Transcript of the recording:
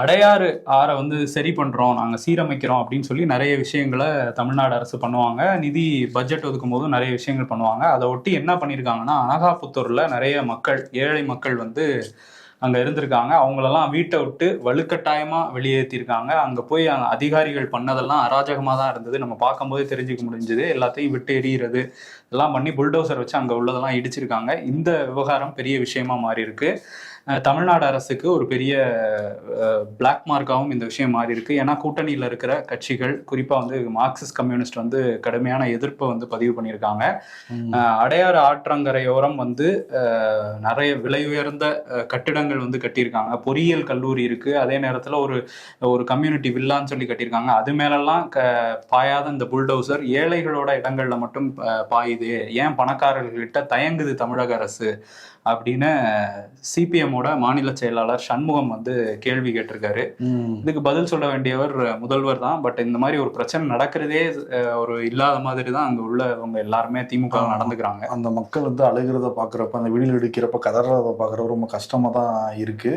அடையாறு ஆறை வந்து சரி பண்றோம், நாங்க சீரமைக்கிறோம் அப்படின்னு சொல்லி நிறைய விஷயங்களை தமிழ்நாடு அரசு பண்ணுவாங்க. நிதி பட்ஜெட் ஒதுக்கும் போதும் நிறைய விஷயங்கள் பண்ணுவாங்க. அதை ஒட்டி என்ன பண்ணியிருக்காங்கன்னா, அனகாபுத்தூர்ல நிறைய மக்கள், ஏழை மக்கள் வந்து அங்க இருந்திருக்காங்க. அவங்களெல்லாம் வீட்டை விட்டு வலுக்கட்டாயமா வெளியேற்றிருக்காங்க. அங்க போய் அதிகாரிகள் பண்ணதெல்லாம் அராஜகமா தான் இருந்தது. நம்ம பார்க்கும்போதே தெரிஞ்சுக்க முடிஞ்சது. எல்லாத்தையும் விட்டு எறிகிறது எல்லாம் பண்ணி புல்டோசர் வச்சு அங்க உள்ளதெல்லாம் இடிச்சிருக்காங்க. இந்த விவகாரம் பெரிய விஷயமா மாறி இருக்கு. தமிழ்நாடு அரசுக்கு ஒரு பெரிய பிளாக் மார்க்காகவும் இந்த விஷயம் மாறி இருக்கு. ஏன்னா கூட்டணியில் இருக்கிற கட்சிகள், குறிப்பா வந்து மார்க்சிஸ்ட் கம்யூனிஸ்ட் வந்து கடுமையான எதிர்ப்பை வந்து பதிவு பண்ணியிருக்காங்க. அடையாறு ஆற்றங்கரையோரம் வந்து நிறைய விலை உயர்ந்த கட்டிடங்கள் வந்து கட்டியிருக்காங்க. பொறியியல் கல்லூரி இருக்கு. அதே நேரத்தில் ஒரு ஒரு கம்யூனிட்டி வில்லான்னு சொல்லி கட்டியிருக்காங்க. அது மேலெல்லாம் பாயாத இந்த புல்டோசர் ஏழைகளோட இடங்கள்ல மட்டும் பாயுது. ஏன் பணக்காரர்கள்கிட்ட தயங்குது தமிழக அரசு அப்படின்னு சிபிஎம்மோட மாநில செயலாளர் சண்முகம் வந்து கேள்வி கேட்டிருக்காரு. இதுக்கு பதில் சொல்ல வேண்டியவர் முதல்வர் தான். பட் இந்த மாதிரி ஒரு பிரச்சனை நடக்கிறதே ஒரு இல்லாத மாதிரி தான் அங்க உள்ளவங்க எல்லாருமே திமுக நடந்துக்கிறாங்க. அந்த மக்கள் வந்து அழுகிறத பாக்குறப்ப, அந்த வீடியோ எடுக்கிறப்ப கதறத பாக்குறப்ப ரொம்ப கஷ்டமா தான் இருக்கு.